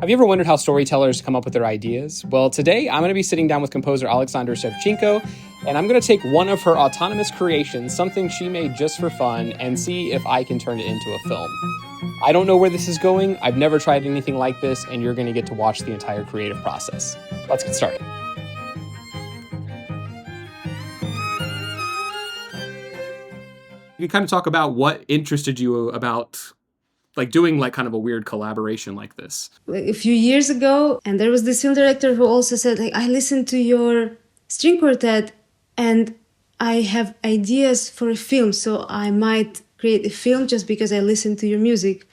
Have you ever wondered how storytellers come up with their ideas? Well, today I'm going to be sitting down with composer Alexandra Shevchenko, and I'm going to take one of her autonomous creations, something she made just for fun, and see if I can turn it into a film. I don't know where this is going. I've never tried anything like this, and you're going to get to watch the entire creative process. Let's get started. You can kind of talk about what interested you about doing kind of a weird collaboration like this. A few years ago, and there was this film director who also said, I listened to your string quartet and I have ideas for a film, so I might create a film just because I listened to your music.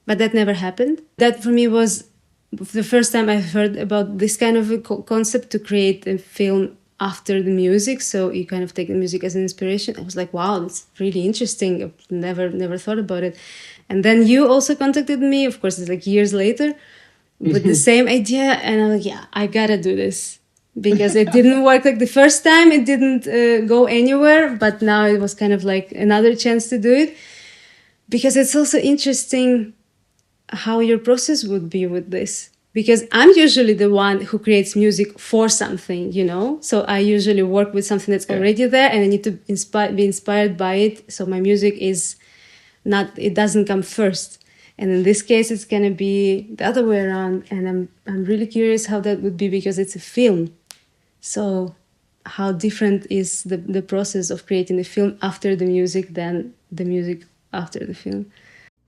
But that never happened. That for me was the first time I heard about this kind of a concept, to create a film after the music. So you kind of take the music as an inspiration. I was like, wow, that's really interesting. I've never thought about it. And then you also contacted me, of course, it's years later, with the same idea. And I'm like, yeah, I gotta do this. Because it didn't work the first time. It didn't go anywhere. But now it was kind of another chance to do it. Because it's also interesting how your process would be with this. Because I'm usually the one who creates music for something, So I usually work with something that's already there, and I need to be inspired by it. So my music it doesn't come first. And in this case, it's going to be the other way around. And I'm really curious how that would be, because it's a film. So how different is the process of creating a film after the music than the music after the film?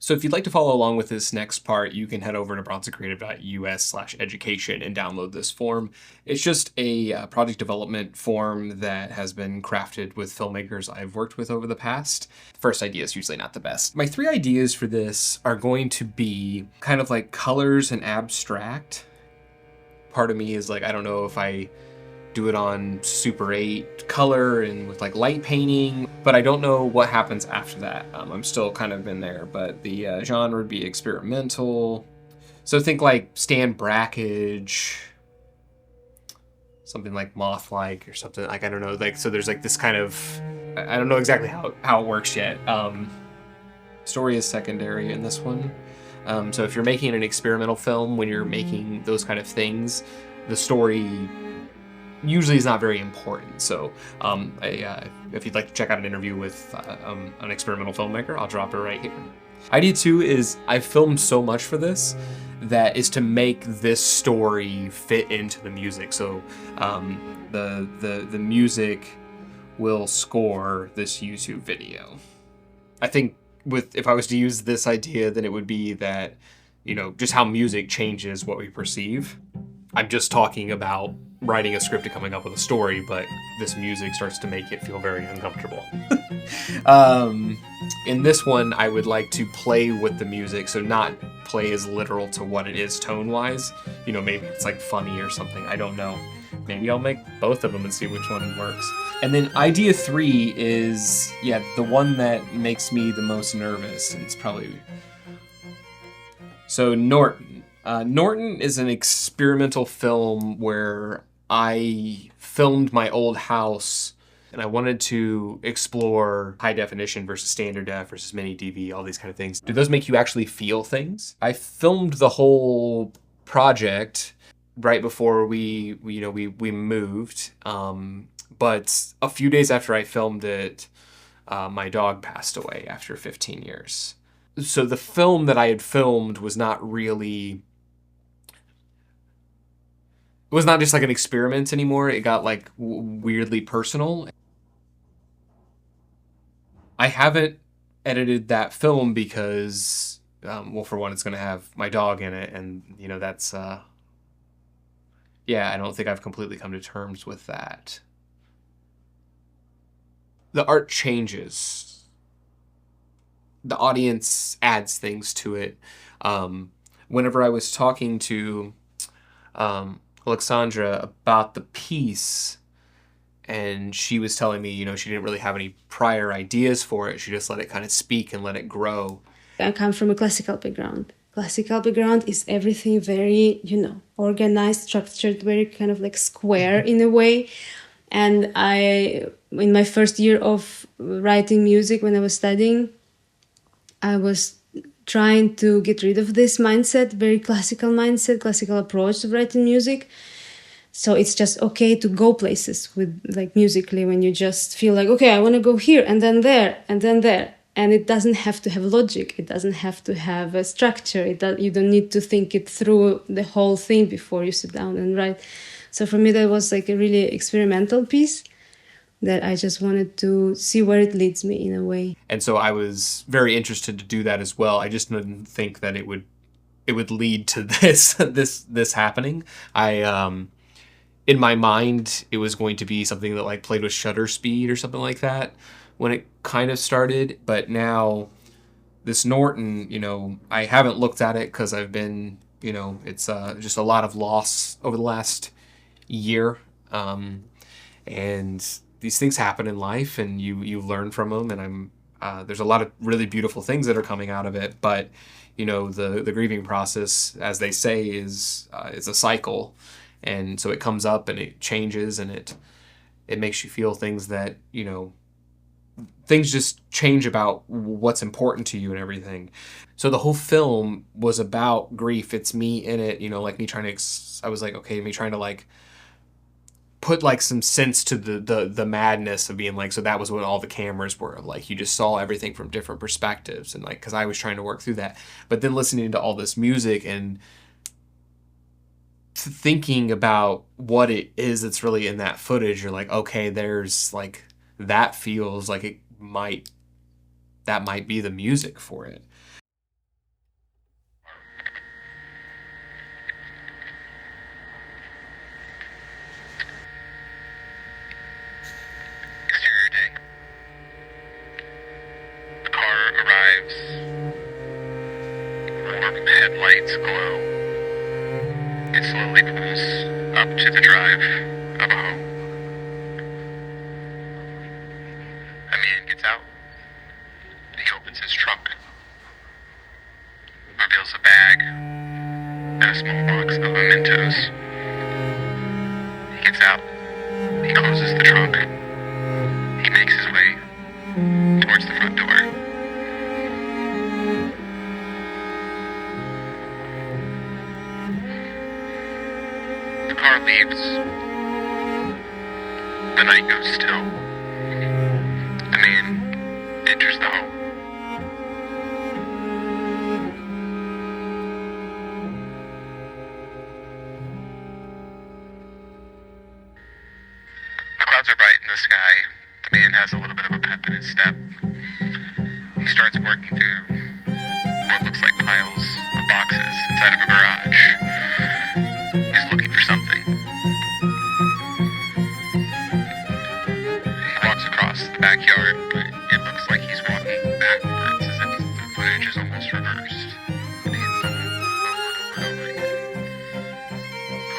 So if you'd like to follow along with this next part, you can head over to bronsoncreative.us/education and download this form. It's just a project development form that has been crafted with filmmakers I've worked with over the past. First idea is usually not the best. My 3 ideas for this are going to be kind of like colors and abstract. Part of me is I don't know if I do it on Super 8 color and with light painting, but I don't know what happens after that. I'm still kind of in there, but the genre would be experimental. So think Stan Brakhage, something like Moth-like or something, I don't know, so there's this kind of, I don't know exactly how it works yet. Story is secondary in this one. So if you're making an experimental film, when you're making those kind of things, the story usually is not very important. So if you'd like to check out an interview with an experimental filmmaker, I'll drop it right here. Idea 2 is I filmed so much for this that is to make this story fit into the music. So the music will score this YouTube video. I think if I was to use this idea, then it would be that, just how music changes what we perceive. I'm just talking about writing a script and coming up with a story, but this music starts to make it feel very uncomfortable. In this one, I would like to play with the music, so not play as literal to what it is tone-wise. Maybe it's funny or something, I don't know. Maybe I'll make both of them and see which one works. And then idea 3 is, the one that makes me the most nervous. It's probably... So Norton. Norton is an experimental film where I filmed my old house, and I wanted to explore high definition versus standard def versus mini DV, all these kind of things. Do those make you actually feel things? I filmed the whole project right before we moved, but a few days after I filmed it, my dog passed away after 15 years. So the film that I had filmed was not really... It was not just an experiment anymore. It got weirdly personal. I haven't edited that film because, for one, it's going to have my dog in it. And, that's, I don't think I've completely come to terms with that. The art changes. The audience adds things to it. Whenever I was talking to... Alexandra about the piece, and she was telling me, she didn't really have any prior ideas for it. She just let it kind of speak and let it grow. I come from a classical background. Classical background is everything very, organized, structured, very kind of square in a way. And in my first year of writing music, when I was studying, I was trying to get rid of this mindset, very classical mindset, classical approach to writing music. So it's just okay to go places with like musically when you just feel like, okay, I want to go here and then there and then there. And it doesn't have to have logic. It doesn't have to have a structure. You don't need to think it through the whole thing before you sit down and write. So for me, that was like a really experimental piece that I just wanted to see where it leads me in a way. And so I was very interested to do that as well. I just didn't think that it would lead to this happening. In my mind, it was going to be something that like played with shutter speed or something like that when it kind of started. But now this Norton, I haven't looked at it because I've been, it's just a lot of loss over the last year. And these things happen in life and you learn from them. And there's a lot of really beautiful things that are coming out of it. But, the grieving process, as they say, is a cycle. And so it comes up and it changes and it makes you feel things that, things just change about what's important to you and everything. So the whole film was about grief. It's me in it, like me trying to, I was like, okay, me trying to like put like some sense to the madness of being like, so that was what all the cameras were. Like you just saw everything from different perspectives. And like, cause I was trying to work through that, but then listening to all this music and thinking about what it is that's really in that footage, you're like, okay, there's like, that feels like that might be the music for it. Exterior day. The car arrives. Warm headlights glow. It slowly pulls up to the drive of a home. A man gets out. He opens his trunk. Reveals a bag and a small box of mementos. He gets out. He closes the trunk. He makes his way towards the front door. The car leaves. The night goes still. The man enters the home. The clouds are bright in the sky. The man has a little bit of a pep in his step. He starts working through what looks like piles of boxes inside of a garage. He's looking for something. He walks across the backyard, but it looks like he's walking backwards, as if the footage is almost reversed. And it's over and over again.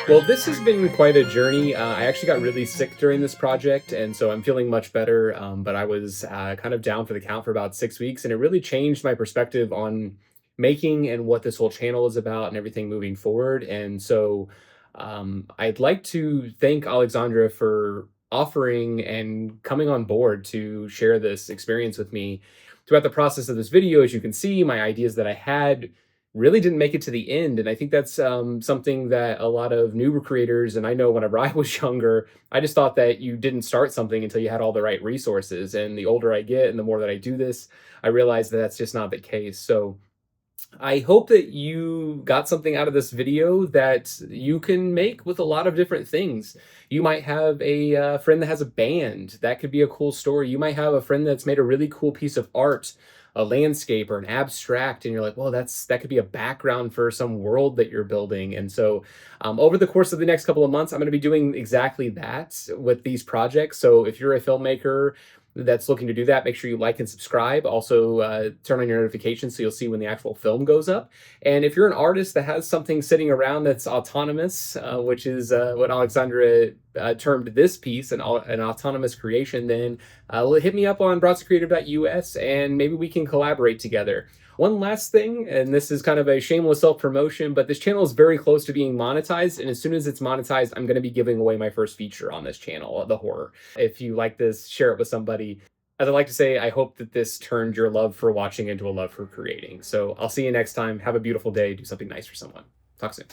Well, this has been quite a journey. I actually got really sick during this project, and so I'm feeling much better. But I was kind of down for the count for about 6 weeks, and it really changed my perspective on making and what this whole channel is about and everything moving forward. And so I'd like to thank Alexandra for offering and coming on board to share this experience with me. Throughout the process of this video, as you can see, my ideas that I had really didn't make it to the end. And I think that's something that a lot of newer creators, and I know whenever I was younger, I just thought that you didn't start something until you had all the right resources. And the older I get and the more that I do this, I realize that that's just not the case. So I hope that you got something out of this video that you can make with a lot of different things. You might have a friend that has a band. That could be a cool story. You might have a friend that's made a really cool piece of art, a landscape or an abstract, and you're like, well, that could be a background for some world that you're building. And so over the course of the next couple of months, I'm going to be doing exactly that with these projects. So if you're a filmmaker that's looking to do that, make sure you like and subscribe. Also, turn on your notifications so you'll see when the actual film goes up. And if you're an artist that has something sitting around that's autonomous, which is what Alexandra termed this piece, an autonomous creation, then hit me up on bronsonCreative.us and maybe we can collaborate together. One last thing, and this is kind of a shameless self-promotion, but this channel is very close to being monetized, and as soon as it's monetized, I'm going to be giving away my first feature on this channel, the horror. If you like this, share it with somebody. as I like to say, I hope that this turned your love for watching into a love for creating. So I'll see you next time. Have a beautiful day. Do something nice for someone. Talk soon.